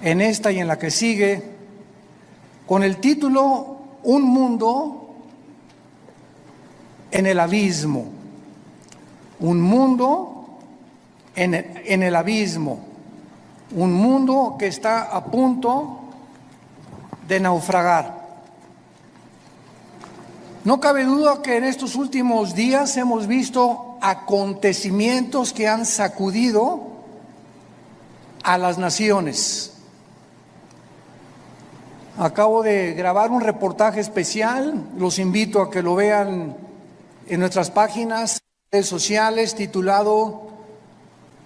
en esta y en la que sigue, con el título Un mundo en el abismo. Un mundo en el abismo. Un mundo que está a punto de naufragar. No cabe duda que en estos últimos días hemos visto acontecimientos que han sacudido a las naciones. Acabo de grabar un reportaje especial, los invito a que lo vean en nuestras páginas, redes sociales, titulado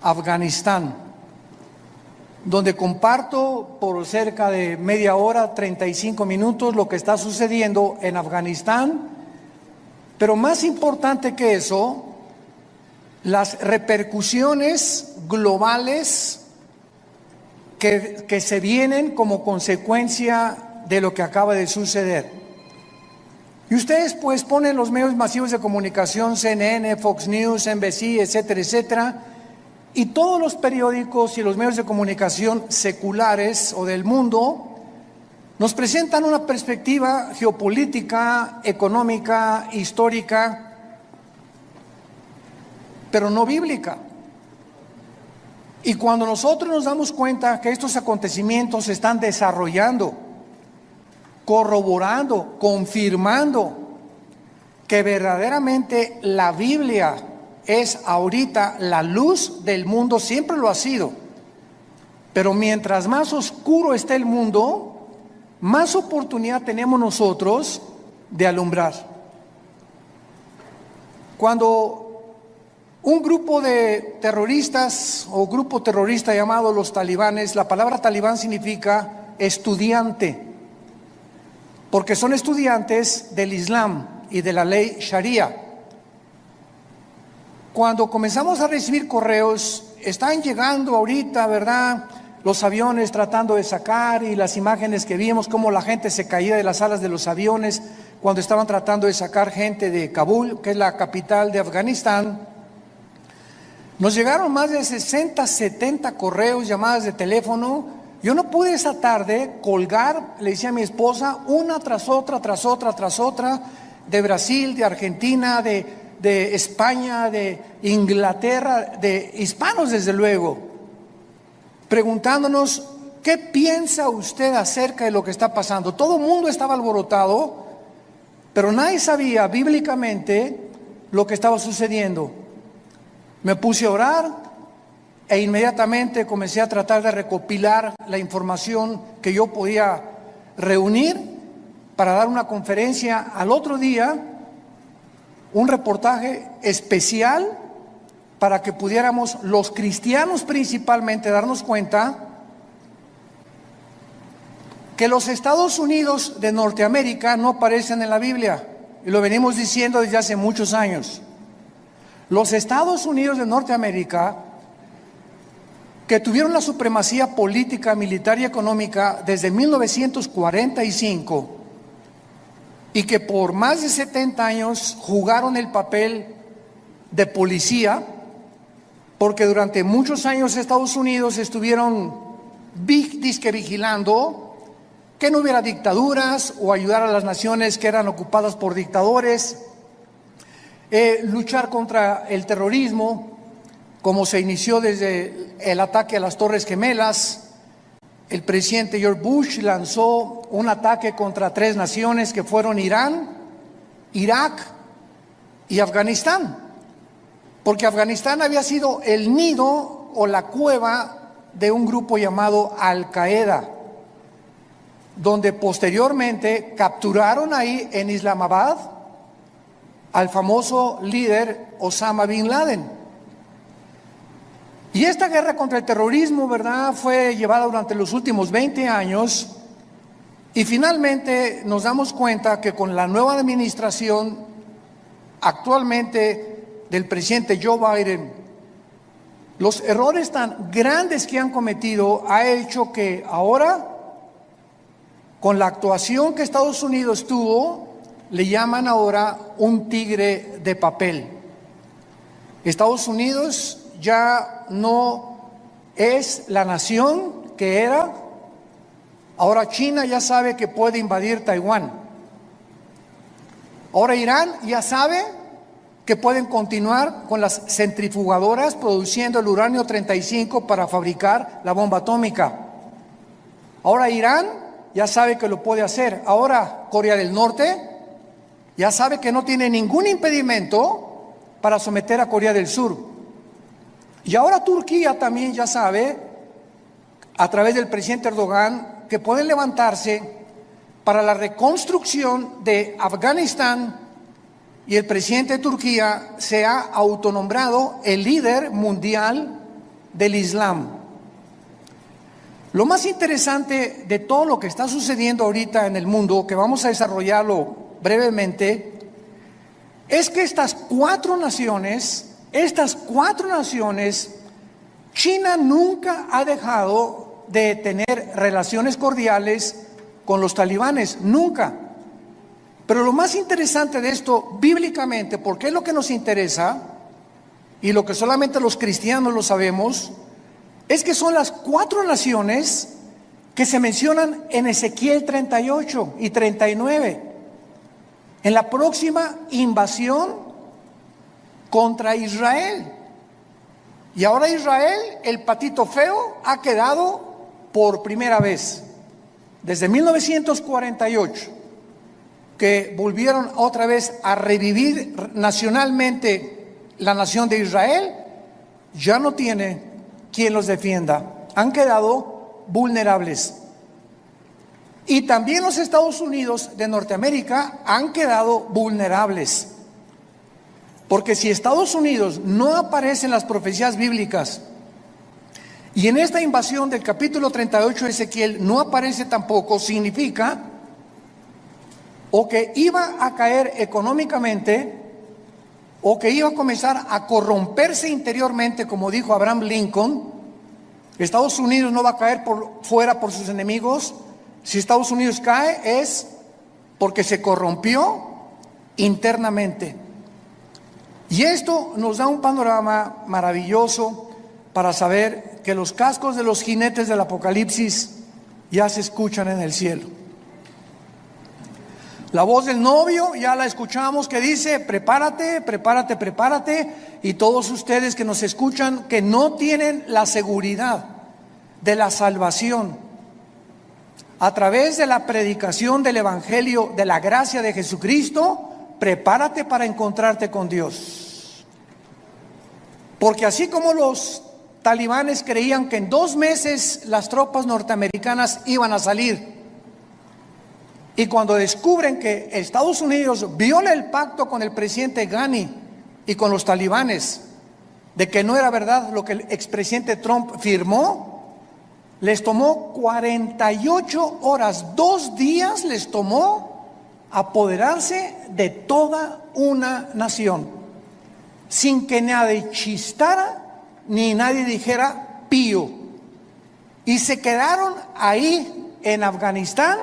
Afganistán, donde comparto por cerca de media hora, 35 minutos, lo que está sucediendo en Afganistán, pero más importante que eso, las repercusiones globales que se vienen como consecuencia de lo que acaba de suceder. Y ustedes pues ponen los medios masivos de comunicación, CNN, Fox News, NBC, etcétera, etcétera, y todos los periódicos y los medios de comunicación seculares o del mundo nos presentan una perspectiva geopolítica, económica, histórica, pero no bíblica. Y cuando nosotros nos damos cuenta que estos acontecimientos se están desarrollando, corroborando, confirmando que verdaderamente la Biblia es ahorita la luz del mundo, siempre lo ha sido. Pero mientras más oscuro esté el mundo, más oportunidad tenemos nosotros de alumbrar. Cuando un grupo de terroristas o grupo terrorista llamado los talibanes, la palabra talibán significa estudiante, porque son estudiantes del Islam y de la ley Sharia. Cuando comenzamos a recibir correos, están llegando ahorita, ¿verdad?, los aviones tratando de sacar, y las imágenes que vimos, cómo la gente se caía de las alas de los aviones cuando estaban tratando de sacar gente de Kabul, que es la capital de Afganistán. Nos llegaron más de 60, 70 correos, llamadas de teléfono. Yo no pude esa tarde colgar, le decía a mi esposa, una tras otra, de Brasil, de Argentina, de España, de Inglaterra, de hispanos desde luego, preguntándonos, ¿qué piensa usted acerca de lo que está pasando? Todo el mundo estaba alborotado, pero nadie sabía bíblicamente lo que estaba sucediendo. Me puse a orar e inmediatamente comencé a tratar de recopilar la información que yo podía reunir para dar una conferencia al otro día, un reportaje especial para que pudiéramos los cristianos principalmente darnos cuenta que los Estados Unidos de Norteamérica no aparecen en la Biblia, y lo venimos diciendo desde hace muchos años. Los Estados Unidos de Norteamérica, que tuvieron la supremacía política, militar y económica desde 1945 y que por más de 70 años jugaron el papel de policía, porque durante muchos años Estados Unidos estuvieron disque vigilando que no hubiera dictaduras o ayudar a las naciones que eran ocupadas por dictadores, luchar contra el terrorismo, como se inició desde el ataque a las Torres Gemelas. El presidente George Bush lanzó un ataque contra 3 naciones que fueron Irán, Irak y Afganistán, porque Afganistán había sido el nido o la cueva de un grupo llamado Al-Qaeda, donde posteriormente capturaron ahí en Islamabad al famoso líder Osama Bin Laden. Y esta guerra contra el terrorismo, ¿verdad?, fue llevada durante los últimos 20 años, y finalmente nos damos cuenta que con la nueva administración actualmente del presidente Joe Biden, los errores tan grandes que han cometido ha hecho que ahora, con la actuación que Estados Unidos tuvo, le llaman ahora un tigre de papel. Estados Unidos ya no es la nación que era Ahora China ya sabe que puede invadir Taiwán. Ahora Irán ya sabe que pueden continuar con las centrifugadoras produciendo el uranio 35 para fabricar la bomba atómica. Ahora Irán ya sabe que lo puede hacer. Ahora Corea del Norte ya sabe que no tiene ningún impedimento para someter a Corea del Sur. Y ahora Turquía también ya sabe, a través del presidente Erdogan, que pueden levantarse para la reconstrucción de Afganistán, y el presidente de Turquía se ha autonombrado el líder mundial del Islam. Lo más interesante de todo lo que está sucediendo ahorita en el mundo, que vamos a desarrollarlo brevemente, es que estas cuatro naciones, China nunca ha dejado de tener relaciones cordiales con los talibanes, nunca. Pero lo más interesante de esto, bíblicamente, porque es lo que nos interesa, y lo que solamente los cristianos lo sabemos, es que son las cuatro naciones que se mencionan en Ezequiel 38 y 39, en la próxima invasión contra Israel. Y ahora Israel, el patito feo, ha quedado por primera vez, desde 1948, que volvieron otra vez a revivir nacionalmente la nación de Israel, ya no tiene quien los defienda. Han quedado vulnerables. Y también los Estados Unidos de Norteamérica han quedado vulnerables. Porque si Estados Unidos no aparece en las profecías bíblicas, y en esta invasión del capítulo 38 de Ezequiel no aparece tampoco, significa o que iba a caer económicamente, o que iba a comenzar a corromperse interiormente, como dijo Abraham Lincoln. Estados Unidos no va a caer fuera por sus enemigos. Si Estados Unidos cae es porque se corrompió internamente. Y esto nos da un panorama maravilloso para saber que los cascos de los jinetes del Apocalipsis ya se escuchan en el cielo. La voz del novio ya la escuchamos, que dice: prepárate, prepárate, prepárate. Y todos ustedes que nos escuchan, que no tienen la seguridad de la salvación a través de la predicación del Evangelio de la gracia de Jesucristo, prepárate para encontrarte con Dios. Porque así como los talibanes creían que en 2 meses las tropas norteamericanas iban a salir, y cuando descubren que Estados Unidos viola el pacto con el presidente Ghani y con los talibanes, de que no era verdad lo que el expresidente Trump firmó, les tomó 48 horas, 2 días les tomó apoderarse de toda una nación, sin que nadie chistara ni nadie dijera pío. Y se quedaron ahí en Afganistán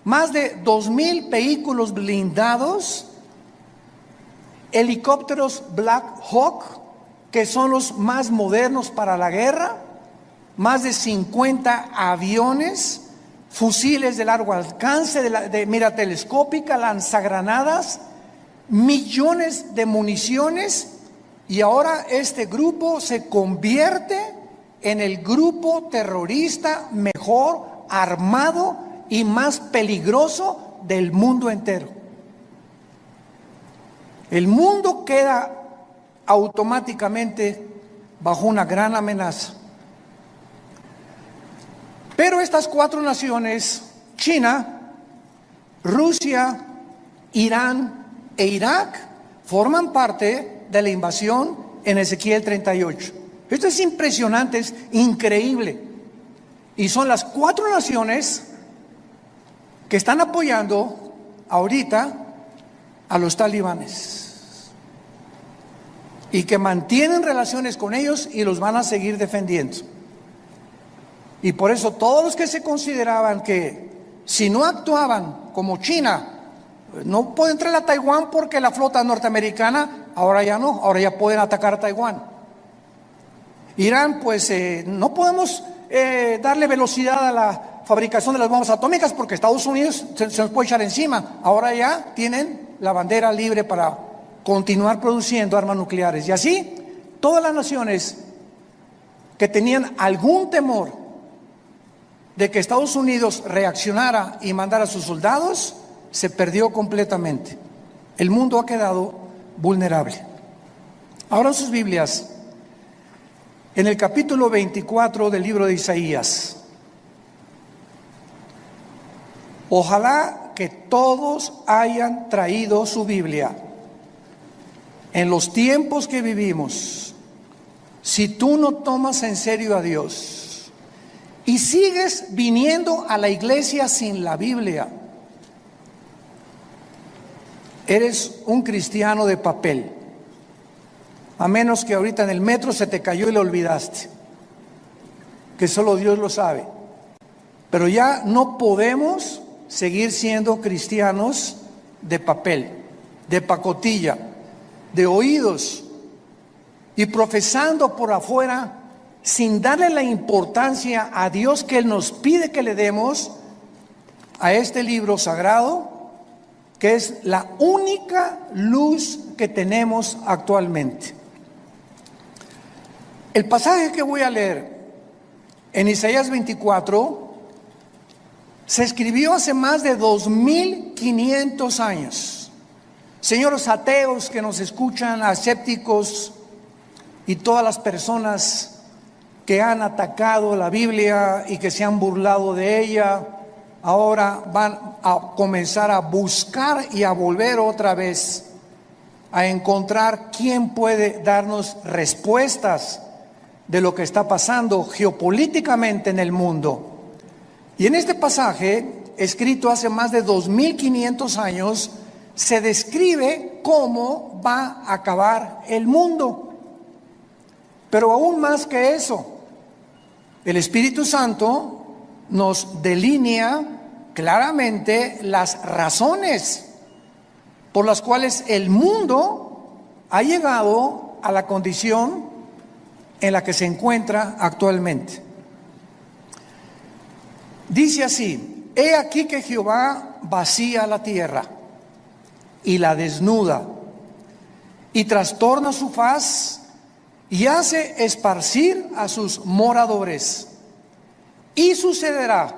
más de 2,000 vehículos blindados, helicópteros Black Hawk, que son los más modernos para la guerra, más de 50 aviones, fusiles de largo alcance, de mira telescópica, lanzagranadas, millones de municiones. Y ahora este grupo se convierte en el grupo terrorista mejor armado y más peligroso del mundo entero. El mundo queda automáticamente bajo una gran amenaza. Pero estas 4 naciones, China, Rusia, Irán e Irak, forman parte de la invasión en Ezequiel 38. Esto es impresionante, es increíble. Y son las 4 naciones que están apoyando ahorita a los talibanes y que mantienen relaciones con ellos y los van a seguir defendiendo. Y por eso todos los que se consideraban que si no actuaban como China, no puede entrar a Taiwán porque la flota norteamericana, ahora ya no, ahora ya pueden atacar a Taiwán. Irán, pues no podemos darle velocidad a la fabricación de las bombas atómicas porque Estados Unidos se nos puede echar encima. Ahora ya tienen la bandera libre para continuar produciendo armas nucleares. Y así, todas las naciones que tenían algún temor de que Estados Unidos reaccionara y mandara a sus soldados, se perdió completamente. El mundo ha quedado vulnerable. Ahora en sus Biblias, en el capítulo 24 del libro de Isaías, ojalá que todos hayan traído su Biblia. En los tiempos que vivimos, si tú no tomas en serio a Dios y sigues viniendo a la iglesia sin la Biblia, eres un cristiano de papel. A menos que ahorita en el metro se te cayó y lo olvidaste, que solo Dios lo sabe. Pero ya no podemos seguir siendo cristianos de papel, de pacotilla, de oídos, y profesando por afuera sin darle la importancia a Dios que Él nos pide que le demos a este libro sagrado, que es la única luz que tenemos actualmente. El pasaje que voy a leer en Isaías 24 se escribió hace más de 2500 años. Señores ateos que nos escuchan, escépticos y todas las personas que han atacado la Biblia y que se han burlado de ella, ahora van a comenzar a buscar y a volver otra vez a encontrar quién puede darnos respuestas de lo que está pasando geopolíticamente en el mundo. Y en este pasaje, escrito hace más de 2500 años, se describe cómo va a acabar el mundo. Pero aún más que eso, el Espíritu Santo nos delinea claramente las razones por las cuales el mundo ha llegado a la condición en la que se encuentra actualmente. Dice así: he aquí que Jehová vacía la tierra y la desnuda, y trastorna su faz, y hace esparcir a sus moradores. Y sucederá,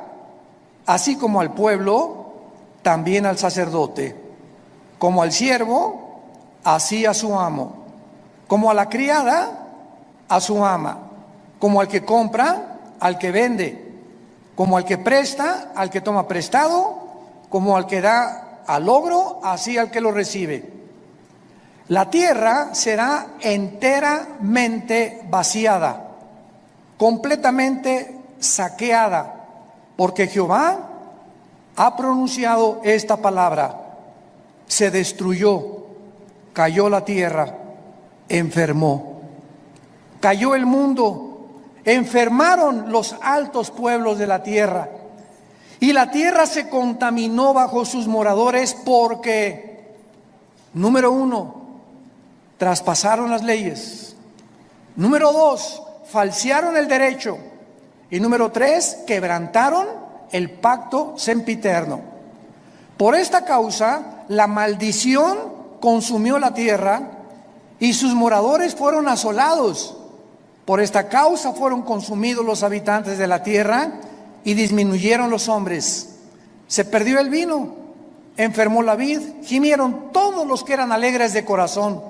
así como al pueblo, también al sacerdote, como al siervo, así a su amo, como a la criada, a su ama, como al que compra, al que vende, como al que presta, al que toma prestado, como al que da al logro, así al que lo recibe. La tierra será enteramente vaciada, completamente saqueada, porque Jehová ha pronunciado esta palabra: se destruyó, cayó la tierra, enfermó. Cayó el mundo, enfermaron los altos pueblos de la tierra, y la tierra se contaminó bajo sus moradores porque, número 1, traspasaron las leyes. Número 2, falsearon el derecho. Y número 3, quebrantaron el pacto sempiterno. Por esta causa, la maldición consumió la tierra y sus moradores fueron asolados. Por esta causa fueron consumidos los habitantes de la tierra y disminuyeron los hombres. Se perdió el vino, enfermó la vid, gimieron todos los que eran alegres de corazón.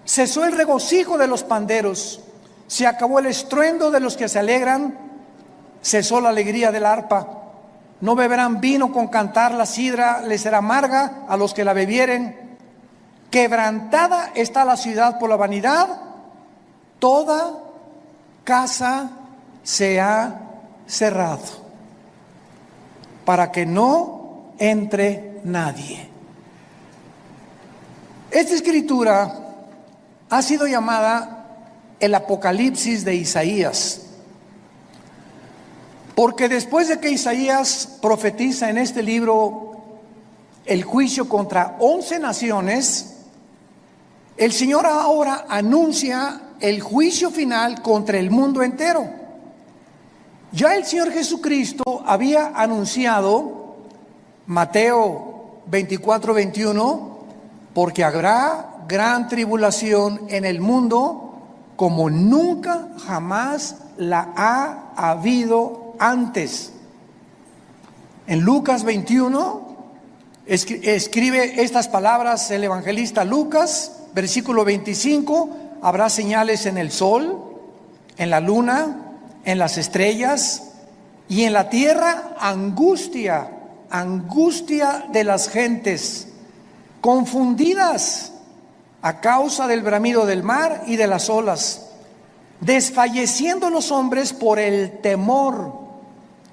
Cesó el regocijo de los panderos, se acabó el estruendo de los que se alegran, cesó la alegría del arpa. No beberán vino con cantar, la sidra les será amarga a los que la bebieren. Quebrantada está la ciudad por la vanidad, toda casa se ha cerrado, para que no entre nadie. Esta escritura ha sido llamada el Apocalipsis de Isaías, porque después de que Isaías profetiza en este libro el juicio contra 11 naciones, el Señor ahora anuncia el juicio final contra el mundo entero. Ya el Señor Jesucristo había anunciado, Mateo 24:21, porque habrá gran tribulación en el mundo como nunca jamás la ha habido antes. En Lucas 21 escribe estas palabras el evangelista Lucas, versículo 25: habrá señales en el sol, en la luna, en las estrellas, y en la tierra angustia de las gentes, confundidas a causa del bramido del mar y de las olas, desfalleciendo los hombres por el temor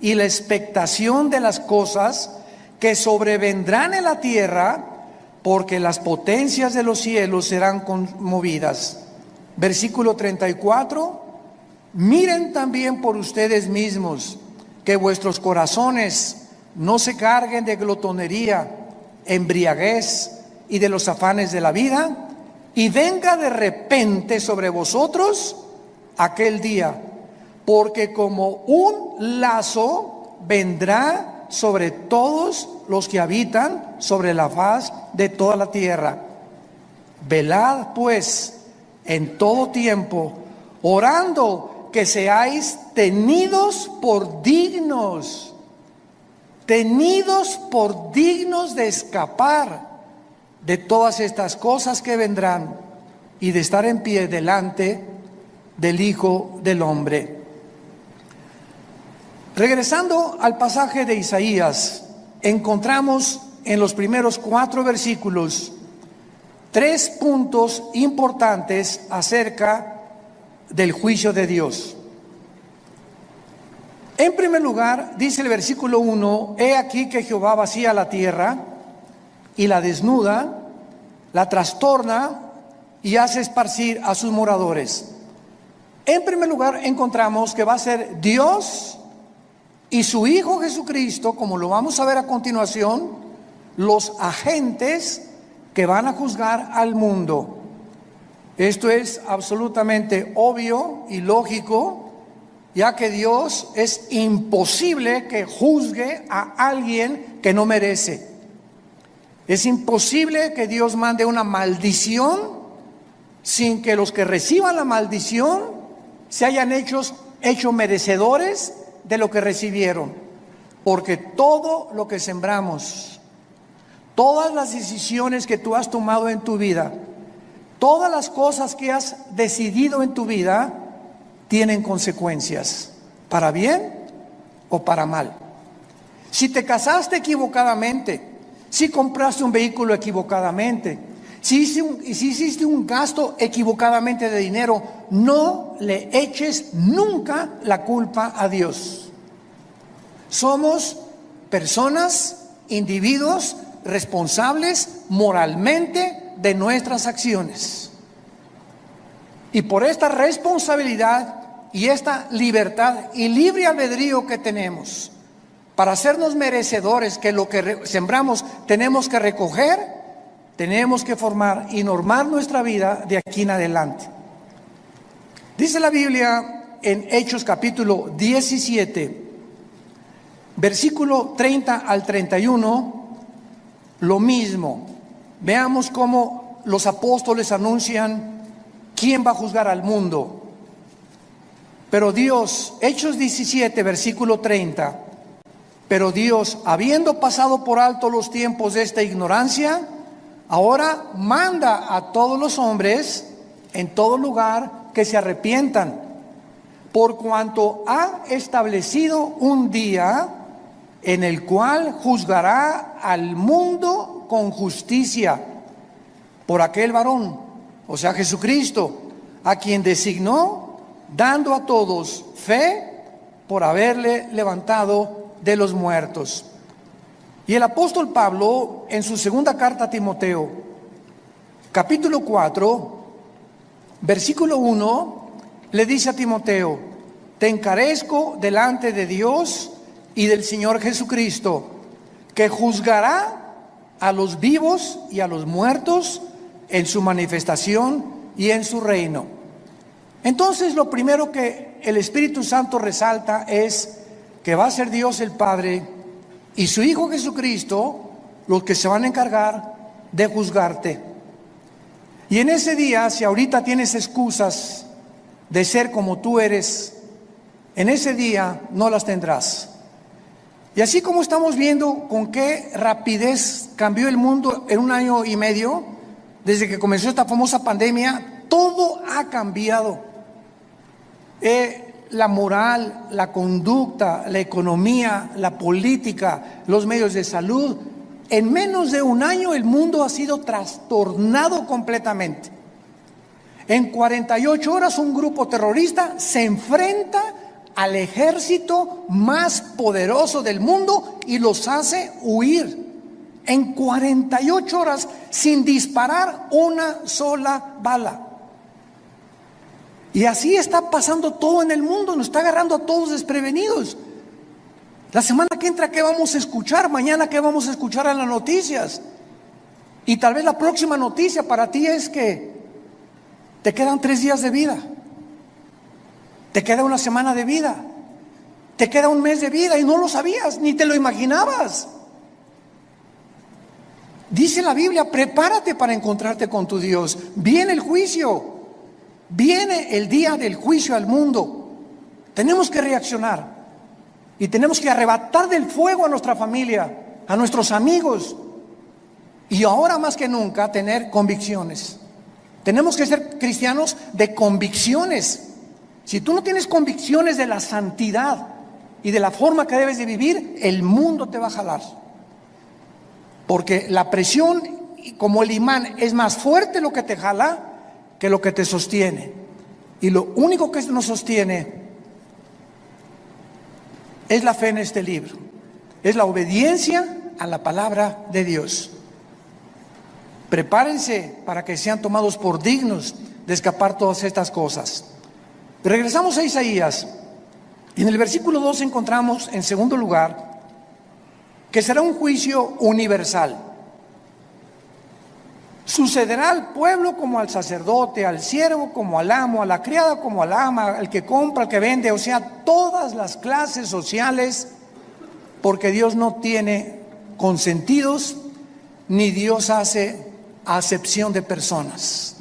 y la expectación de las cosas que sobrevendrán en la tierra, porque las potencias de los cielos serán conmovidas. Versículo 34: miren también por ustedes mismos, que vuestros corazones no se carguen de glotonería, embriaguez y de los afanes de la vida, y venga de repente sobre vosotros aquel día, porque como un lazo vendrá sobre todos los que habitan sobre la faz de toda la tierra. Velad pues en todo tiempo, orando que seáis tenidos por dignos de escapar de todas estas cosas que vendrán y de estar en pie delante del Hijo del Hombre. Regresando al pasaje de Isaías, encontramos en los primeros 4 versículos 3 puntos importantes acerca del juicio de Dios. En primer lugar, dice el versículo 1: he aquí que Jehová vacía la tierra y la desnuda, la trastorna y hace esparcir a sus moradores. En primer lugar, encontramos que va a ser Dios y su Hijo Jesucristo, como lo vamos a ver a continuación, los agentes que van a juzgar al mundo. Esto es absolutamente obvio y lógico, ya que Dios es imposible que juzgue a alguien que no merece. Es imposible que Dios mande una maldición sin que los que reciban la maldición se hayan hecho merecedores de lo que recibieron. Porque todo lo que sembramos, todas las decisiones que tú has tomado en tu vida, todas las cosas que has decidido en tu vida, tienen consecuencias, para bien o para mal. Si te casaste equivocadamente, si compraste un vehículo equivocadamente, si hiciste un gasto equivocadamente de dinero, no le eches nunca la culpa a Dios. Somos personas, individuos responsables moralmente de nuestras acciones. Y por esta responsabilidad y esta libertad y libre albedrío que tenemos para hacernos merecedores que lo que sembramos tenemos que recoger, tenemos que formar y normar nuestra vida de aquí en adelante. Dice la Biblia en Hechos capítulo 17, versículo 30 al 31, lo mismo. Veamos cómo los apóstoles anuncian quién va a juzgar al mundo. Pero Dios, Hechos 17, versículo 30, pero Dios, habiendo pasado por alto los tiempos de esta ignorancia, ahora manda a todos los hombres en todo lugar que se arrepientan, por cuanto ha establecido un día en el cual juzgará al mundo con justicia por aquel varón, o sea Jesucristo, a quien designó, dando a todos fe por haberle levantado de los muertos. Y el apóstol Pablo, en su segunda carta a Timoteo, capítulo 4, versículo 1, le dice a Timoteo: te encarezco delante de Dios y del Señor Jesucristo, que juzgará a los vivos y a los muertos en su manifestación y en su reino. Entonces, lo primero que el Espíritu Santo resalta es que va a ser Dios el Padre y su Hijo Jesucristo los que se van a encargar de juzgarte. Y en ese día, si ahorita tienes excusas de ser como tú eres, en ese día no las tendrás. Y así como estamos viendo con qué rapidez cambió el mundo en 1 año y medio, desde que comenzó esta famosa pandemia, todo ha cambiado. La moral, la conducta, la economía, la política, los medios de salud. En menos de 1 año el mundo ha sido trastornado completamente. En 48 horas un grupo terrorista se enfrenta al ejército más poderoso del mundo y los hace huir. En 48 horas sin disparar una sola bala. Y así está pasando todo en el mundo, nos está agarrando a todos desprevenidos. La semana que entra, ¿qué vamos a escuchar? Mañana, ¿qué vamos a escuchar en las noticias? Y tal vez la próxima noticia para ti es que te quedan 3 días de vida, te queda 1 semana de vida, te queda 1 mes de vida y no lo sabías, ni te lo imaginabas. Dice la Biblia, prepárate para encontrarte con tu Dios. Viene el juicio. Viene el día del juicio al mundo. Tenemos que reaccionar y tenemos que arrebatar del fuego a nuestra familia, a nuestros amigos, y ahora más que nunca tener convicciones. Tenemos que ser cristianos de convicciones. Si tú no tienes convicciones de la santidad y de la forma que debes de vivir, el mundo te va a jalar, porque la presión, como el imán, es más fuerte lo que te jala que lo que te sostiene. Y lo único que nos sostiene es la fe en este libro, es la obediencia a la palabra de Dios. Prepárense para que sean tomados por dignos de escapar todas estas cosas. Regresamos a Isaías. En el versículo 2 encontramos, en segundo lugar, que será un juicio universal. Sucederá al pueblo como al sacerdote, al siervo como al amo, a la criada como al ama, al que compra, al que vende, o sea, todas las clases sociales, porque Dios no tiene consentidos, ni Dios hace acepción de personas.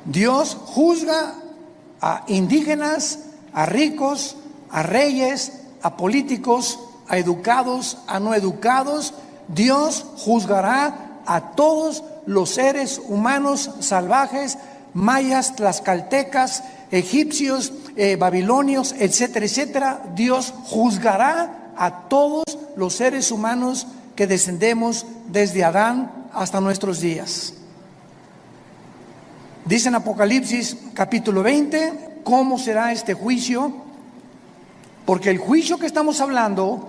Dios juzga a indígenas, a ricos, a reyes, a políticos, a educados, a no educados. Dios juzgará a todos los seres humanos salvajes, mayas, tlaxcaltecas, egipcios, babilonios, etcétera, etcétera. Dios juzgará a todos los seres humanos que descendemos desde Adán hasta nuestros días. Dice en Apocalipsis capítulo 20 cómo será este juicio, porque el juicio que estamos hablando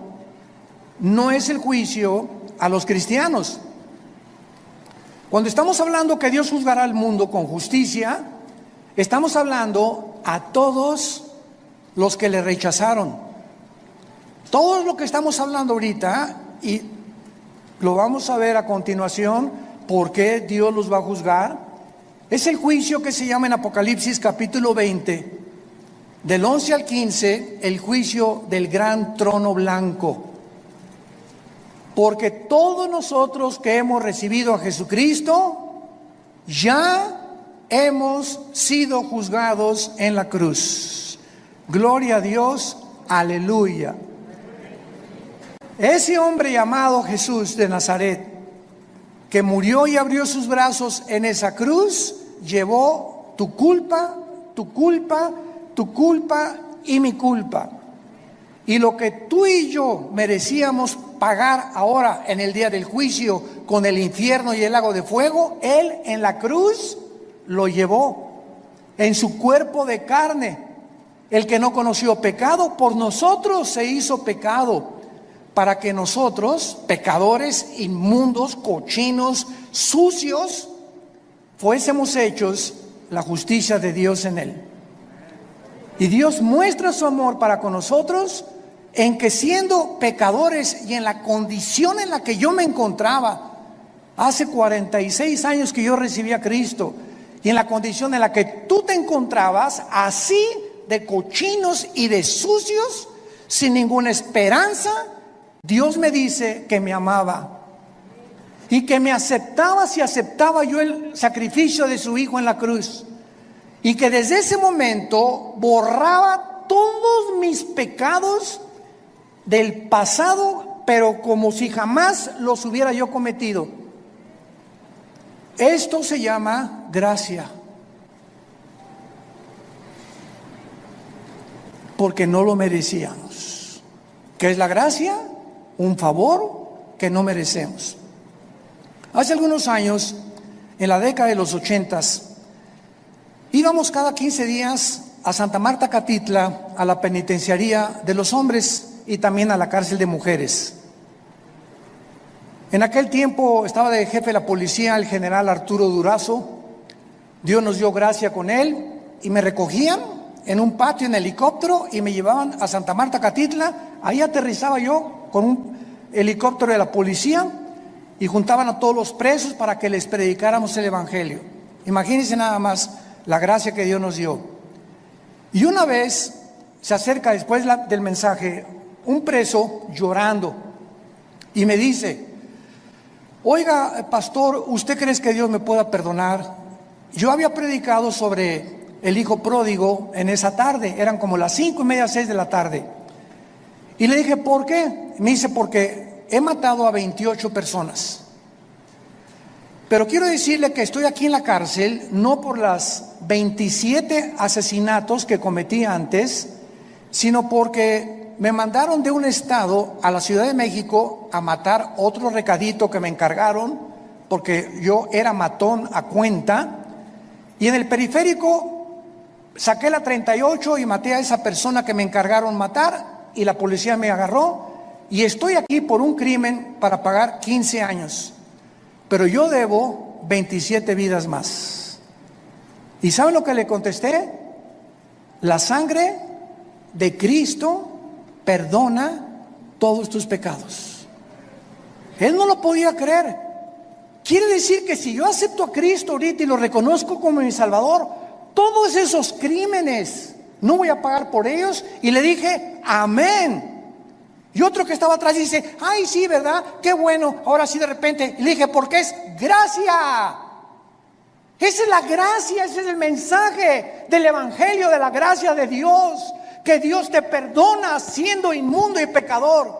no es el juicio a los cristianos. Cuando estamos hablando que Dios juzgará al mundo con justicia, estamos hablando a todos los que le rechazaron. Todo lo que estamos hablando ahorita, y lo vamos a ver a continuación, por qué Dios los va a juzgar, es el juicio que se llama en Apocalipsis capítulo 20, del 11 al 15, el juicio del gran trono blanco. Porque todos nosotros que hemos recibido a Jesucristo, ya hemos sido juzgados en la cruz. Gloria a Dios, aleluya. Ese hombre llamado Jesús de Nazaret, que murió y abrió sus brazos en esa cruz, llevó tu culpa, tu culpa, tu culpa y mi culpa. Y lo que tú y yo merecíamos pagar ahora en el día del juicio con el infierno y el lago de fuego, Él en la cruz lo llevó en su cuerpo de carne. El que no conoció pecado, por nosotros se hizo pecado, para que nosotros, pecadores, inmundos, cochinos, sucios, fuésemos hechos la justicia de Dios en Él. Y Dios muestra su amor para con nosotros en que, siendo pecadores y en la condición en la que yo me encontraba hace 46 años que yo recibí a Cristo, y en la condición en la que tú te encontrabas, así de cochinos y de sucios, sin ninguna esperanza, Dios me dice que me amaba y que me aceptaba si aceptaba yo el sacrificio de su Hijo en la cruz, y que desde ese momento borraba todos mis pecados del pasado, pero como si jamás los hubiera yo cometido. Esto se llama gracia, porque no lo merecíamos. ¿Qué es la gracia? Un favor que no merecemos. Hace algunos años, en la década de los 80s, íbamos cada 15 días a Santa Marta Catitla, a la penitenciaría de los hombres y también a la cárcel de mujeres. En aquel tiempo estaba de jefe de la policía el general Arturo Durazo. Dios nos dio gracia con él y me recogían en un patio en helicóptero y me llevaban a Santa Marta Catitla. Ahí aterrizaba yo con un helicóptero de la policía y juntaban a todos los presos para que les predicáramos el evangelio. Imagínense nada más la gracia que Dios nos dio. Y una vez se acerca después del mensaje un preso llorando y me dice: oiga, pastor, ¿usted cree que Dios me pueda perdonar? Yo había predicado sobre el hijo pródigo en esa tarde, eran como las 5:30, 6 de la tarde. Y le dije: ¿por qué? Me dice: porque he matado a 28 personas. Pero quiero decirle que estoy aquí en la cárcel no por las 27 asesinatos que cometí antes, sino porque me mandaron de un estado a la Ciudad de México a matar otro recadito que me encargaron, porque yo era matón a cuenta, y en el periférico saqué la 38 y maté a esa persona que me encargaron matar, y la policía me agarró, y estoy aquí por un crimen para pagar 15 años. Pero yo debo 27 vidas más. ¿Y saben lo que le contesté? La sangre de Cristo perdona todos tus pecados. Él no lo podía creer. Quiere decir que si yo acepto a Cristo ahorita y lo reconozco como mi Salvador, todos esos crímenes no voy a pagar por ellos. Y le dije: amén. Y otro que estaba atrás dice: ay, sí, ¿verdad? Qué bueno. Ahora sí, de repente. Y le dije: porque es gracia. Esa es la gracia, ese es el mensaje del evangelio, de la gracia de Dios. Que Dios te perdona siendo inmundo y pecador.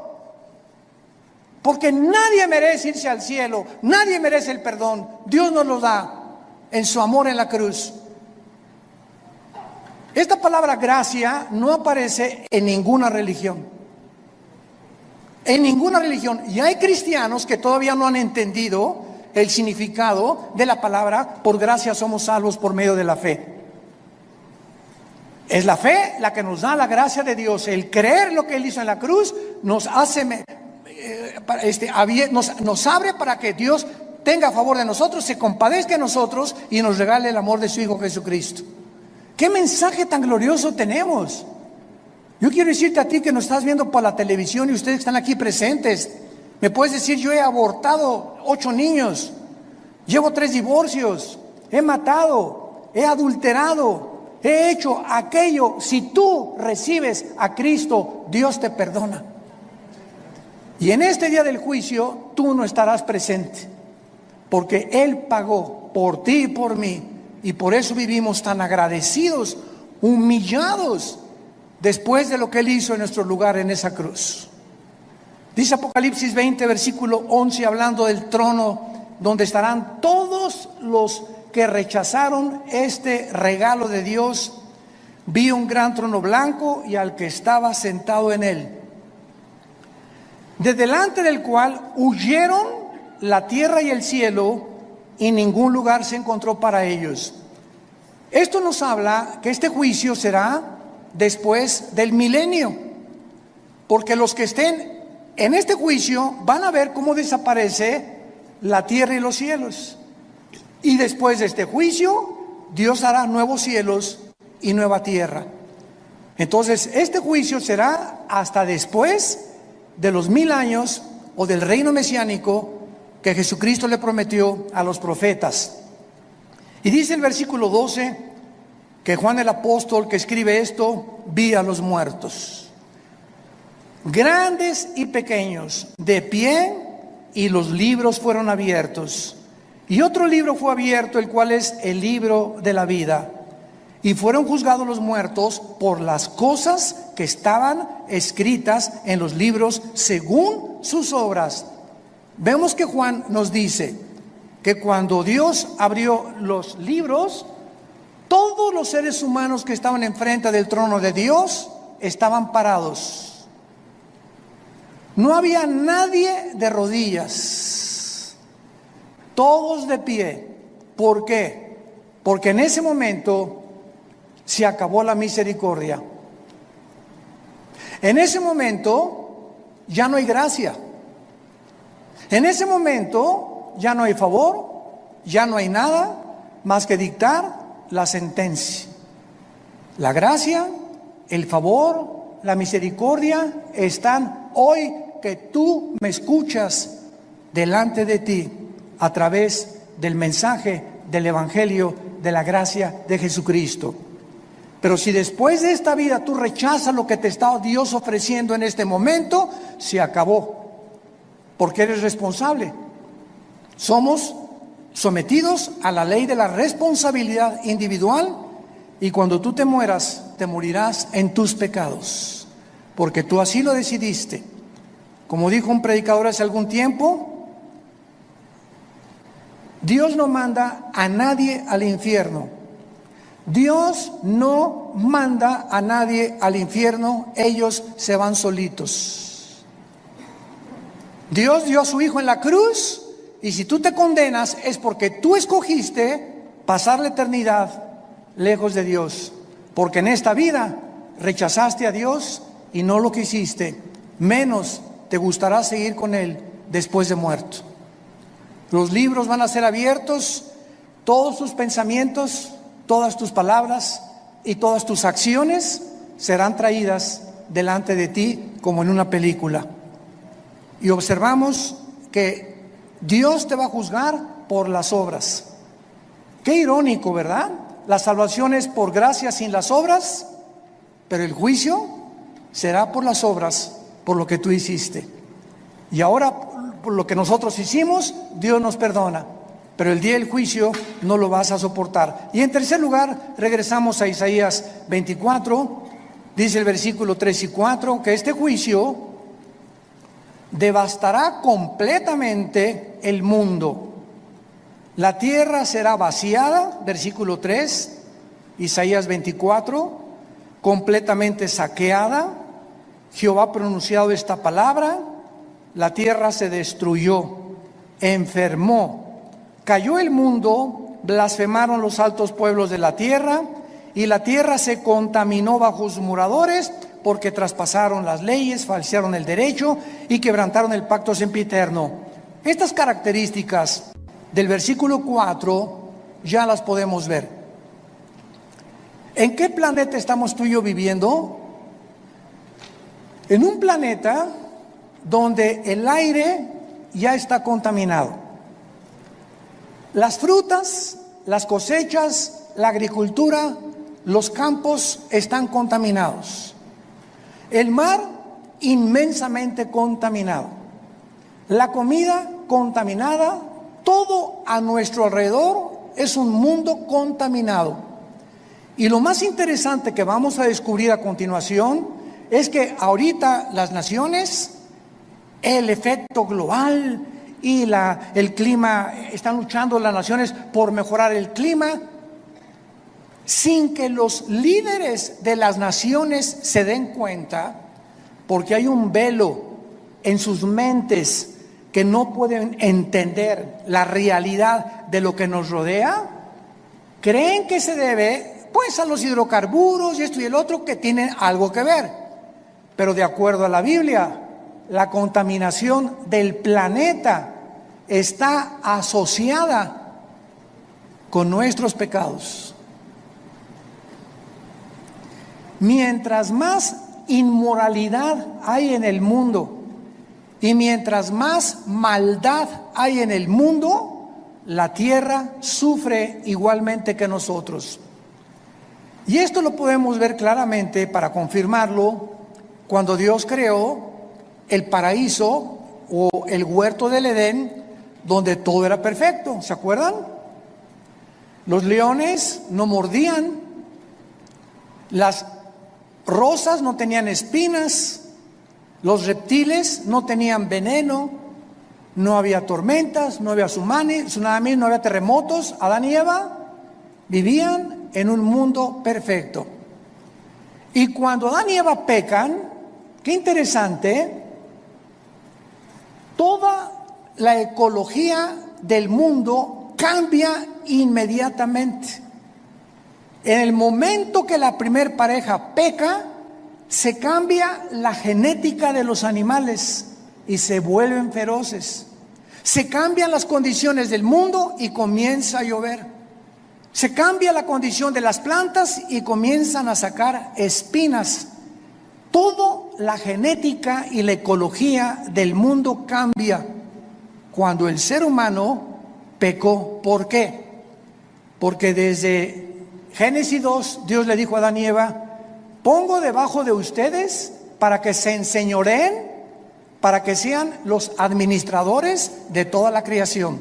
Porque nadie merece irse al cielo, nadie merece el perdón. Dios nos lo da en su amor en la cruz. Esta palabra gracia no aparece en ninguna religión. En ninguna religión. Y hay cristianos que todavía no han entendido el significado de la palabra: por gracia somos salvos por medio de la fe. Es la fe la que nos da la gracia de Dios. El creer lo que Él hizo en la cruz nos hace, nos abre para que Dios tenga a favor de nosotros, se compadezca de nosotros y nos regale el amor de su Hijo Jesucristo. ¿Qué mensaje tan glorioso tenemos? Yo quiero decirte a ti que nos estás viendo por la televisión y ustedes están aquí presentes. Me puedes decir: yo he abortado 8 niños, llevo 3 divorcios, he matado, he adulterado, he hecho aquello. Si tú recibes a Cristo, Dios te perdona. Y en este día del juicio tú no estarás presente, porque Él pagó por ti y por mí. Y por eso vivimos tan agradecidos, humillados, después de lo que Él hizo en nuestro lugar en esa cruz. Dice Apocalipsis 20, versículo 11, hablando del trono donde estarán todos los que rechazaron este regalo de Dios. Vi un gran trono blanco y al que estaba sentado en él, de delante del cual huyeron la tierra y el cielo, y ningún lugar se encontró para ellos. Esto nos habla que este juicio será después del milenio, porque los que estén en este juicio van a ver cómo desaparece la tierra y los cielos, y después de este juicio Dios hará nuevos cielos y nueva tierra. Entonces este juicio será hasta después de los 1000 años o del reino mesiánico que Jesucristo le prometió a los profetas. Y dice el versículo 12: que Juan el apóstol que escribe esto, vi a los muertos, grandes y pequeños, de pie, y los libros fueron abiertos. Y otro libro fue abierto, el cual es el libro de la vida. Y fueron juzgados los muertos por las cosas que estaban escritas en los libros según sus obras. Vemos que Juan nos dice que cuando Dios abrió los libros, todos los seres humanos que estaban enfrente del trono de Dios estaban parados. No había nadie de rodillas, todos de pie. ¿Por qué? Porque en ese momento se acabó la misericordia. En ese momento ya no hay gracia. En ese momento ya no hay favor, ya no hay nada más que dictar la sentencia. La gracia, el favor, la misericordia están hoy que tú me escuchas delante de ti a través del mensaje del Evangelio de la gracia de Jesucristo. Pero si después de esta vida tú rechazas lo que te está Dios ofreciendo en este momento, se acabó, porque eres responsable. Somos sometidos a la ley de la responsabilidad individual, y cuando tú te mueras, te morirás en tus pecados, porque tú así lo decidiste. Como dijo un predicador hace algún tiempo, Dios no manda a nadie al infierno. Dios no manda a nadie al infierno, ellos se van solitos. Dios dio a su Hijo en la cruz, y si tú te condenas es porque tú escogiste pasar la eternidad lejos de Dios, porque en esta vida rechazaste a Dios y no lo quisiste, menos te gustará seguir con Él después de muerto. Los libros van a ser abiertos, todos tus pensamientos, todas tus palabras y todas tus acciones serán traídas delante de ti como en una película. Y observamos que Dios te va a juzgar por las obras. Qué irónico, ¿verdad? La salvación es por gracia sin las obras, pero el juicio será por las obras, por lo que tú hiciste. Y ahora, por lo que nosotros hicimos, Dios nos perdona, pero el día del juicio no lo vas a soportar. Y en tercer lugar, regresamos a Isaías 24, dice el versículo 3 y 4, que este juicio devastará completamente el mundo. La tierra será vaciada, versículo 3, Isaías 24, completamente saqueada. Jehová ha pronunciado esta palabra: la tierra se destruyó, enfermó, cayó el mundo, blasfemaron los altos pueblos de la tierra, y la tierra se contaminó bajo sus moradores, porque traspasaron las leyes, falsearon el derecho y quebrantaron el pacto sempiterno. Estas características del versículo 4 ya las podemos ver. ¿En qué planeta estamos tú y yo viviendo? En un planeta donde el aire ya está contaminado. Las frutas, las cosechas, la agricultura, los campos están contaminados. El mar inmensamente contaminado. La comida contaminada. Todo a nuestro alrededor es un mundo contaminado. Y lo más interesante que vamos a descubrir a continuación es que ahorita las naciones, el efecto global y el clima, están luchando las naciones por mejorar el clima, sin que los líderes de las naciones se den cuenta, porque hay un velo en sus mentes que no pueden entender la realidad de lo que nos rodea. Creen que se debe pues a los hidrocarburos y esto y el otro, que tienen algo que ver, pero de acuerdo a la Biblia, la contaminación del planeta está asociada con nuestros pecados. Mientras más inmoralidad hay en el mundo y mientras más maldad hay en el mundo, la tierra sufre igualmente que nosotros. Y esto lo podemos ver claramente para confirmarlo cuando Dios creó el paraíso o el huerto del Edén, donde todo era perfecto. ¿Se acuerdan? Los leones no mordían, las rosas no tenían espinas, los reptiles no tenían veneno, no había tormentas, no había tsunamis, no había terremotos. Adán y Eva vivían en un mundo perfecto. Y cuando Adán y Eva pecan, qué interesante, toda la ecología del mundo cambia inmediatamente. En el momento que la primer pareja peca, se cambia la genética de los animales y se vuelven feroces. Se cambian las condiciones del mundo y comienza a llover. Se cambia la condición de las plantas y comienzan a sacar espinas. Toda la genética y la ecología del mundo cambia cuando el ser humano pecó. ¿Por qué? Porque desde Génesis 2, Dios le dijo a Adán y Eva: pongo debajo de ustedes para que se enseñoreen, para que sean los administradores de toda la creación.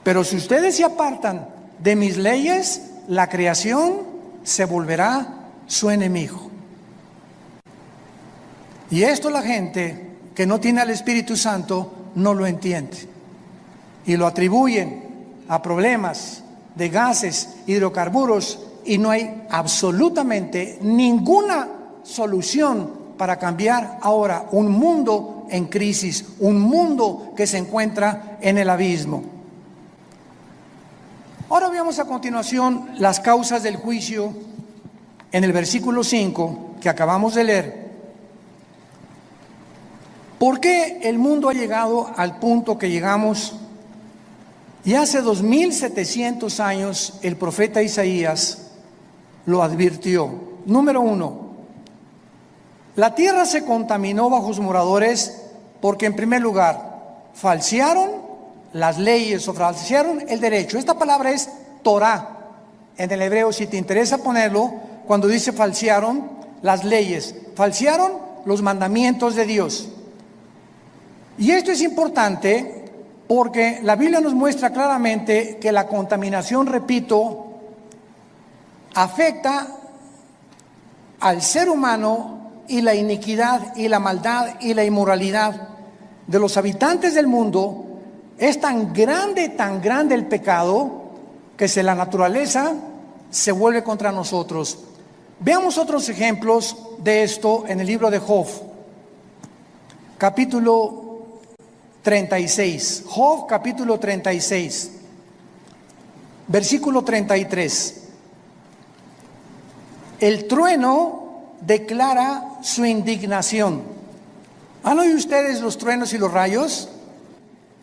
Pero si ustedes se apartan de mis leyes, la creación se volverá su enemigo. Y esto la gente que no tiene al Espíritu Santo no lo entiende. Y lo atribuyen a problemas de gases, hidrocarburos, y no hay absolutamente ninguna solución para cambiar ahora un mundo en crisis, un mundo que se encuentra en el abismo. Ahora veamos a continuación las causas del juicio en el versículo 5 que acabamos de leer. ¿Por qué el mundo ha llegado al punto que llegamos? Y hace 2700 años el profeta Isaías lo advirtió. Número 1, la tierra se contaminó bajo sus moradores porque, en primer lugar, falsearon las leyes o falsearon el derecho. Esta palabra es Torah en el hebreo, si te interesa ponerlo, cuando dice falsearon las leyes, falsearon los mandamientos de Dios. Y esto es importante porque la Biblia nos muestra claramente que la contaminación, repito, afecta al ser humano, y la iniquidad y la maldad y la inmoralidad de los habitantes del mundo es tan grande el pecado, que si la naturaleza se vuelve contra nosotros. Veamos otros ejemplos de esto en el libro de Job, capítulo 36. Job, capítulo 36, versículo 33. El trueno declara su indignación. ¿Han oído ustedes los truenos y los rayos?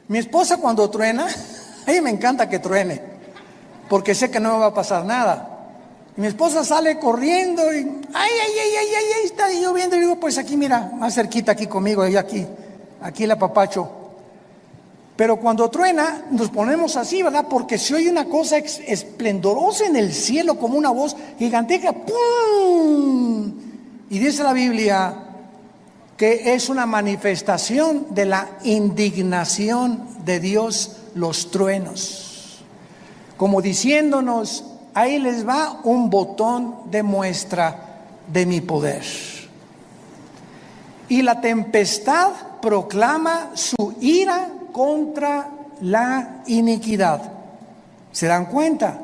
Mi esposa, cuando truena, a mí me encanta que truene, porque sé que no me va a pasar nada. Y mi esposa sale corriendo y ay, está lloviendo. Y digo, pues aquí, mira, más cerquita aquí conmigo, y aquí la papacho. Pero cuando truena, nos ponemos así, ¿verdad? Porque se oye una cosa esplendorosa en el cielo, como una voz gigantesca, ¡pum! Y dice la Biblia que es una manifestación de la indignación de Dios los truenos, como diciéndonos: ahí les va un botón de muestra de mi poder. Y la tempestad proclama su ira contra la iniquidad. ¿Se dan cuenta?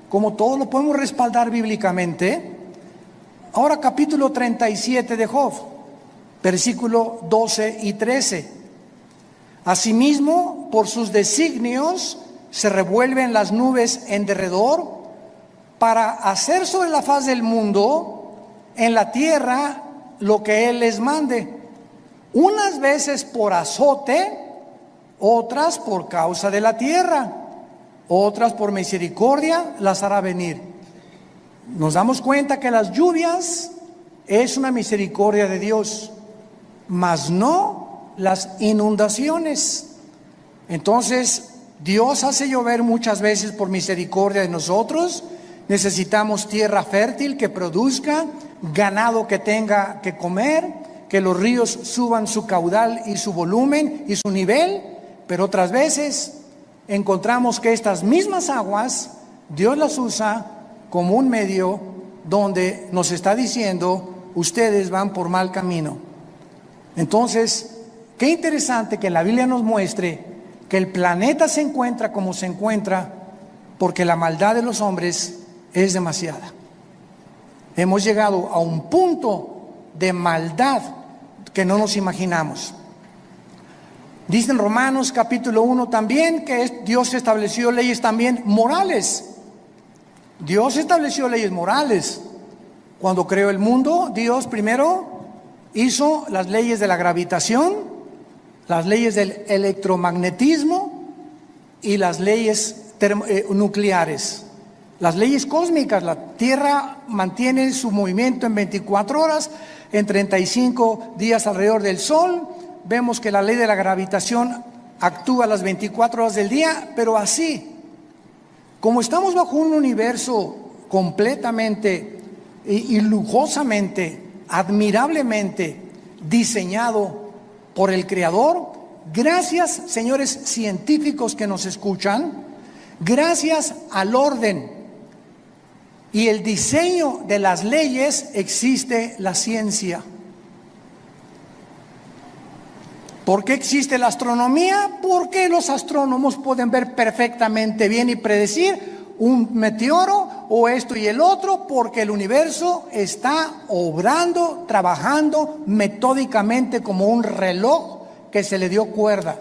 Como todo lo podemos respaldar bíblicamente. Ahora capítulo 37 de Job, versículo 12 y 13. Asimismo, por sus designios se revuelven las nubes en derredor, para hacer sobre la faz del mundo, en la tierra, lo que Él les mande. Unas veces por azote, otras por causa de la tierra, otras por misericordia las hará venir. Nos damos cuenta que las lluvias es una misericordia de Dios, mas no las inundaciones. Entonces, Dios hace llover muchas veces por misericordia de nosotros, necesitamos tierra fértil que produzca, ganado que tenga que comer, que los ríos suban su caudal y su volumen y su nivel, pero otras veces encontramos que estas mismas aguas Dios las usa como un medio donde nos está diciendo: ustedes van por mal camino. Entonces, qué interesante que la Biblia nos muestre que el planeta se encuentra como se encuentra porque la maldad de los hombres es demasiada. Hemos llegado a un punto de maldad que no nos imaginamos. Dice en Romanos capítulo 1 también que Dios estableció leyes también morales. Dios estableció leyes morales. Cuando creó el mundo, Dios primero hizo las leyes de la gravitación, las leyes del electromagnetismo y las leyes nucleares. Las leyes cósmicas: la Tierra mantiene su movimiento en 24 horas, en 35 días alrededor del Sol. Vemos que la ley de la gravitación actúa las 24 horas del día, pero así, como estamos bajo un universo completamente y lujosamente, admirablemente diseñado por el Creador, gracias, señores científicos que nos escuchan, gracias al orden y el diseño de las leyes, existe la ciencia. ¿Por qué existe la astronomía? Porque los astrónomos pueden ver perfectamente bien y predecir un meteoro o esto y el otro, porque el universo está obrando, trabajando metódicamente como un reloj que se le dio cuerda.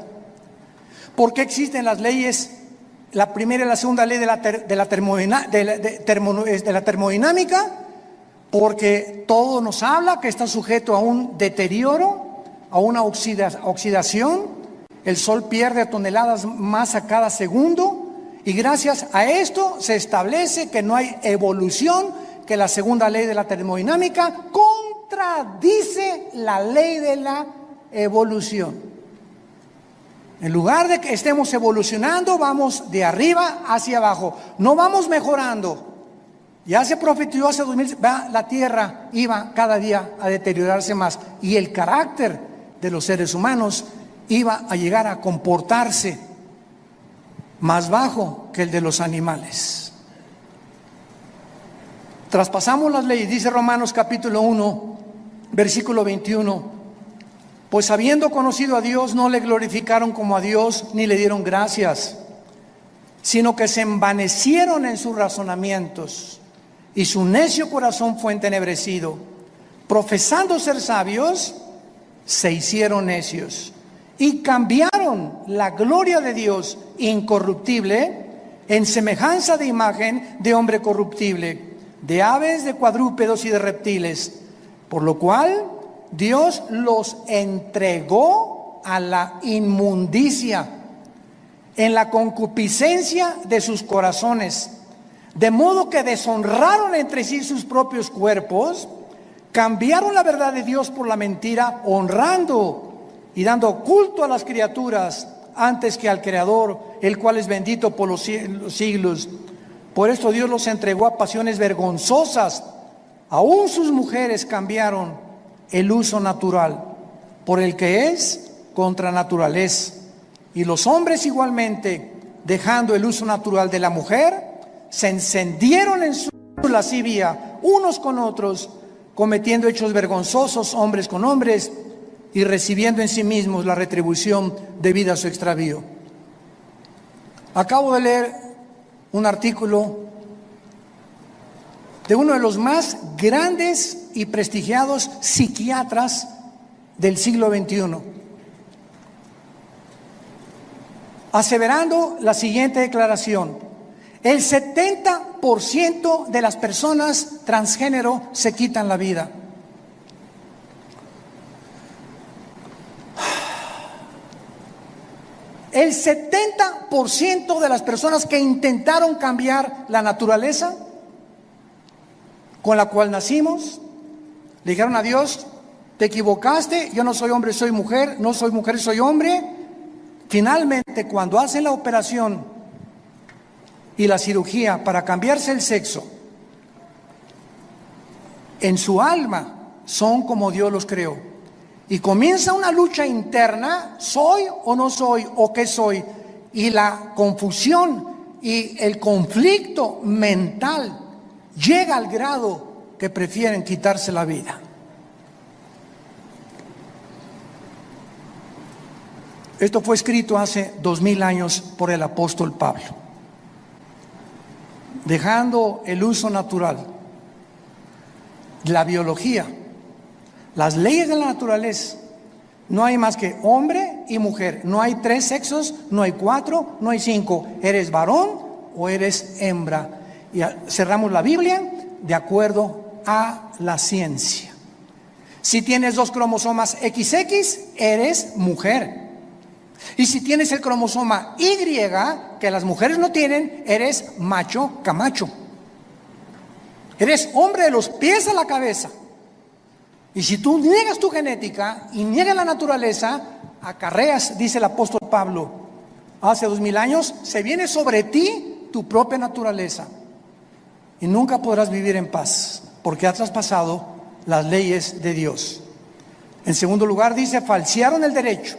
¿Por qué existen las leyes? La primera y la segunda ley de la termodinámica, porque todo nos habla que está sujeto a un deterioro, a una oxidación. El Sol pierde toneladas masa cada segundo, y gracias a esto se establece que no hay evolución, que la segunda ley de la termodinámica contradice la ley de la evolución. En lugar de que estemos evolucionando, vamos de arriba hacia abajo, no vamos mejorando. Ya se profetizó hace 2000, la Tierra iba cada día a deteriorarse más, y el carácter de los seres humanos iba a llegar a comportarse más bajo que el de los animales. Traspasamos las leyes, dice Romanos capítulo 1, versículo 21. Pues habiendo conocido a Dios, no le glorificaron como a Dios, ni le dieron gracias, sino que se envanecieron en sus razonamientos, y su necio corazón fue entenebrecido. Profesando ser sabios, se hicieron necios, y cambiaron la gloria de Dios incorruptible en semejanza de imagen de hombre corruptible, de aves, de cuadrúpedos y de reptiles, por lo cual Dios los entregó a la inmundicia en la concupiscencia de sus corazones, de modo que deshonraron entre sí sus propios cuerpos, cambiaron la verdad de Dios por la mentira, honrando y dando culto a las criaturas antes que al Creador, el cual es bendito por los siglos. Por esto Dios los entregó a pasiones vergonzosas. Aún sus mujeres cambiaron el uso natural por el que es contra naturaleza, y los hombres igualmente, dejando el uso natural de la mujer, se encendieron en su lascivia unos con otros, cometiendo hechos vergonzosos hombres con hombres, y recibiendo en sí mismos la retribución debida a su extravío. Acabo de leer un artículo de uno de los más grandes y prestigiados psiquiatras del siglo XXI, aseverando la siguiente declaración: el 70% de las personas transgénero se quitan la vida. El 70% de las personas que intentaron cambiar la naturaleza con la cual nacimos, le dijeron a Dios: te equivocaste, yo no soy hombre, soy mujer, no soy mujer, soy hombre. Finalmente, cuando hacen la operación y la cirugía para cambiarse el sexo, En su alma son como Dios los creó. Y comienza una lucha interna, ¿soy o no soy? ¿O qué soy? Y la confusión y el conflicto mental llega al grado que prefieren quitarse la vida. Esto fue escrito hace 2000 años por el apóstol Pablo. Dejando el uso natural, la biología, las leyes de la naturaleza, no hay más que hombre y mujer. No hay 3 sexos, no hay 4, no hay 5. Eres varón o eres hembra. Y cerramos la Biblia de acuerdo a la ciencia. Si tienes 2 cromosomas XX, eres mujer. Y si tienes el cromosoma Y, que las mujeres no tienen, eres macho camacho. Eres hombre de los pies a la cabeza. Y si tú niegas tu genética y niegas la naturaleza, acarreas, dice el apóstol Pablo, hace 2000 años, se viene sobre ti tu propia naturaleza. Y nunca podrás vivir en paz, porque has traspasado las leyes de Dios. En segundo lugar dice, falsearon el derecho.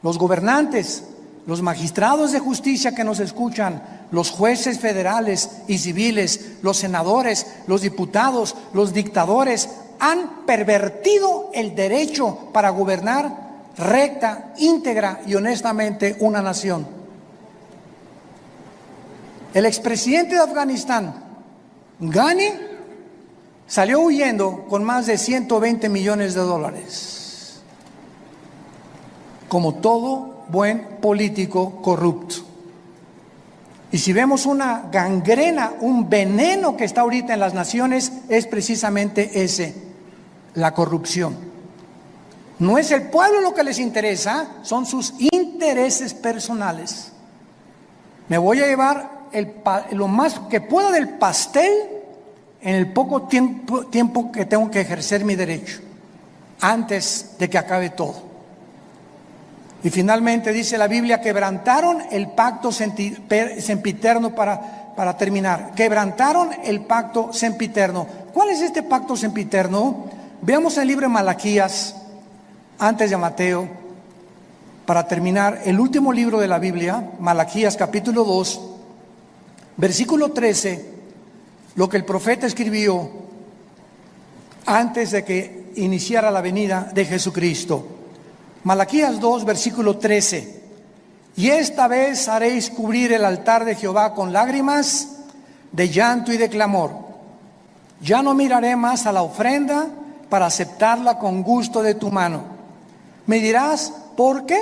Los gobernantes, los magistrados de justicia que nos escuchan, los jueces federales y civiles, los senadores, los diputados, los dictadores, han pervertido el derecho para gobernar recta, íntegra y honestamente una nación. El expresidente de Afganistán, Ghani, salió huyendo con más de 120 millones de dólares, como todo buen político corrupto. Y si vemos una gangrena, un veneno que está ahorita en las naciones, es precisamente ese, la corrupción. No es el pueblo lo que les interesa, son sus intereses personales. Me voy a llevar lo más que pueda del pastel en el poco tiempo que tengo que ejercer mi derecho, antes de que acabe todo. Y finalmente dice la Biblia, quebrantaron el pacto sempiterno para terminar. Quebrantaron el pacto sempiterno. ¿Cuál es este pacto sempiterno? Veamos el libro de Malaquías, antes de Mateo, para terminar, el último libro de la Biblia, Malaquías capítulo 2, versículo 13, lo que el profeta escribió antes de que iniciara la venida de Jesucristo. Malaquías 2, versículo 13. Y esta vez haréis cubrir el altar de Jehová con lágrimas, de llanto y de clamor. Ya no miraré más a la ofrenda para aceptarla con gusto de tu mano. Me dirás, ¿por qué?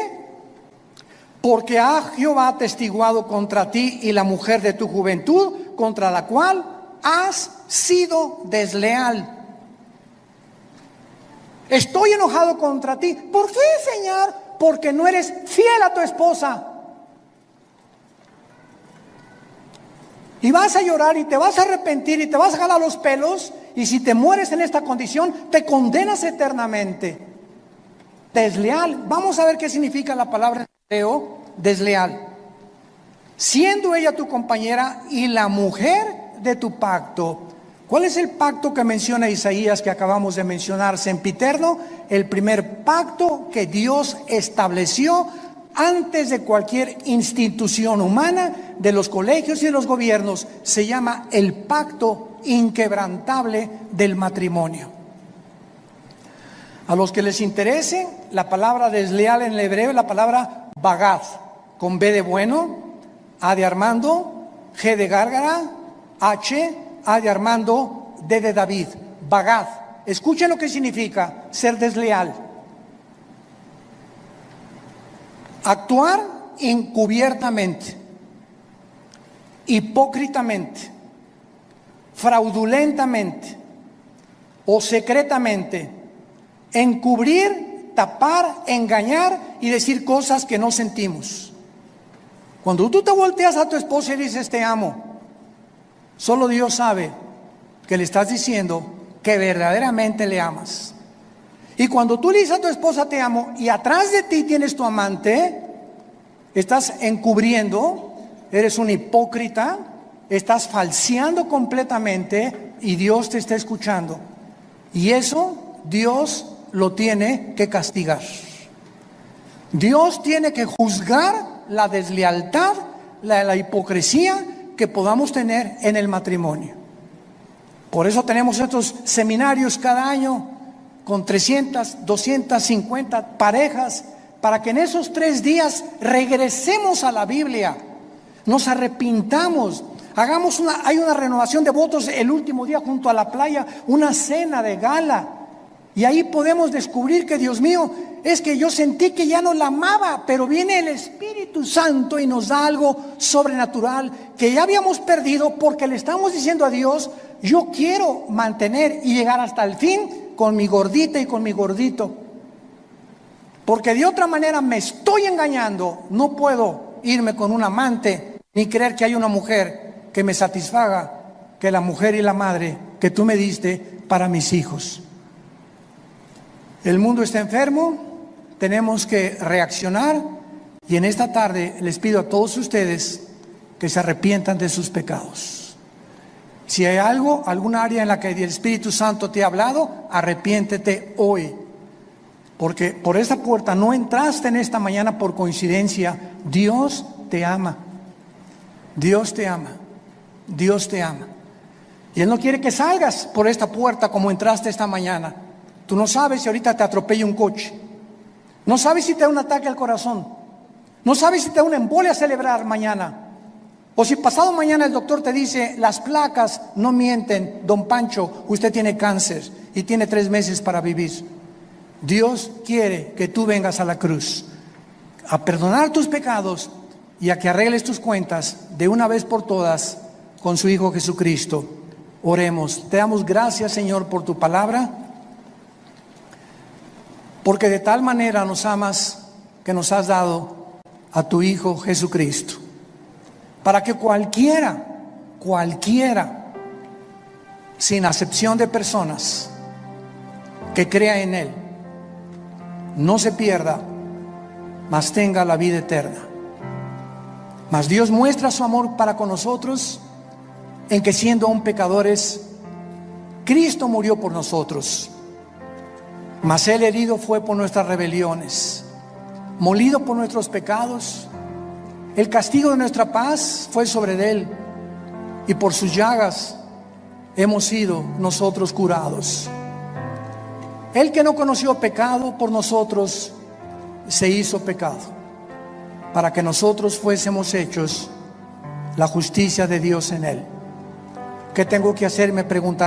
Porque ha Jehová atestiguado contra ti y la mujer de tu juventud, contra la cual has sido desleal. Estoy enojado contra ti. ¿Por qué, Señor? Porque no eres fiel a tu esposa. Y vas a llorar y te vas a arrepentir y te vas a jalar los pelos. Y si te mueres en esta condición, te condenas eternamente. Desleal. Vamos a ver qué significa la palabra en hebreo, desleal. Siendo ella tu compañera y la mujer de tu pacto. ¿Cuál es el pacto que menciona Isaías que acabamos de mencionar? Sempiterno, el primer pacto que Dios estableció antes de cualquier institución humana, de los colegios y de los gobiernos. Se llama el pacto inquebrantable del matrimonio. A los que les interese, la palabra desleal en el hebreo es la palabra bagad, con B de bueno, A de Armando, G de Gárgara, H, A de Armando, D de David, bagad. Escuchen lo que significa ser desleal. Actuar encubiertamente, hipócritamente, fraudulentamente o secretamente, encubrir, tapar, engañar y decir cosas que no sentimos. Cuando tú te volteas a tu esposa y dices te amo, solo Dios sabe que le estás diciendo que verdaderamente le amas. Y cuando tú le dices a tu esposa te amo y atrás de ti tienes tu amante, estás encubriendo, eres un hipócrita, estás falseando completamente y Dios te está escuchando. Y eso Dios lo tiene que castigar. Dios tiene que juzgar la deslealtad, la hipocresía que podamos tener en el matrimonio. Por eso tenemos estos seminarios cada año con 300, 250 parejas, para que en esos 3 días regresemos a la Biblia, nos arrepintamos, hay una renovación de votos el último día junto a la playa, una cena de gala, y ahí podemos descubrir que, Dios mío, es que yo sentí que ya no la amaba, pero viene el Espíritu Santo y nos da algo sobrenatural que ya habíamos perdido, porque le estamos diciendo a Dios: yo quiero mantener y llegar hasta el fin con mi gordita y con mi gordito, porque de otra manera me estoy engañando. No puedo irme con un amante ni creer que hay una mujer que me satisfaga, que la mujer y la madre que tú me diste para mis hijos. El mundo está enfermo, tenemos que reaccionar, y en esta tarde les pido a todos ustedes que se arrepientan de sus pecados. Si hay alguna área en la que el Espíritu Santo te ha hablado, arrepiéntete hoy, porque por esa puerta no entraste en esta mañana por coincidencia. Dios te ama, Dios te ama, Dios te ama, y Él no quiere que salgas por esta puerta como entraste esta mañana. Tú no sabes si ahorita te atropella un coche, no sabes si te da un ataque al corazón, no sabes si te da una embolia cerebral mañana, o si pasado mañana el doctor te dice: las placas no mienten, don Pancho, usted tiene cáncer y tiene 3 meses para vivir. Dios quiere que tú vengas a la cruz a perdonar tus pecados y a que arregles tus cuentas de una vez por todas con su Hijo Jesucristo. Oremos. Te damos gracias, Señor, por tu palabra, porque de tal manera nos amas que nos has dado a tu Hijo Jesucristo, para que cualquiera, sin acepción de personas, que crea en Él, no se pierda, mas tenga la vida eterna. Mas Dios muestra su amor para con nosotros en que, siendo aún pecadores, Cristo murió por nosotros. Mas Él herido fue por nuestras rebeliones, molido por nuestros pecados. El castigo de nuestra paz fue sobre Él, y por sus llagas hemos sido nosotros curados. Él, que no conoció pecado, por nosotros se hizo pecado, para que nosotros fuésemos hechos la justicia de Dios en Él. ¿Qué tengo que hacer? Me preguntarán.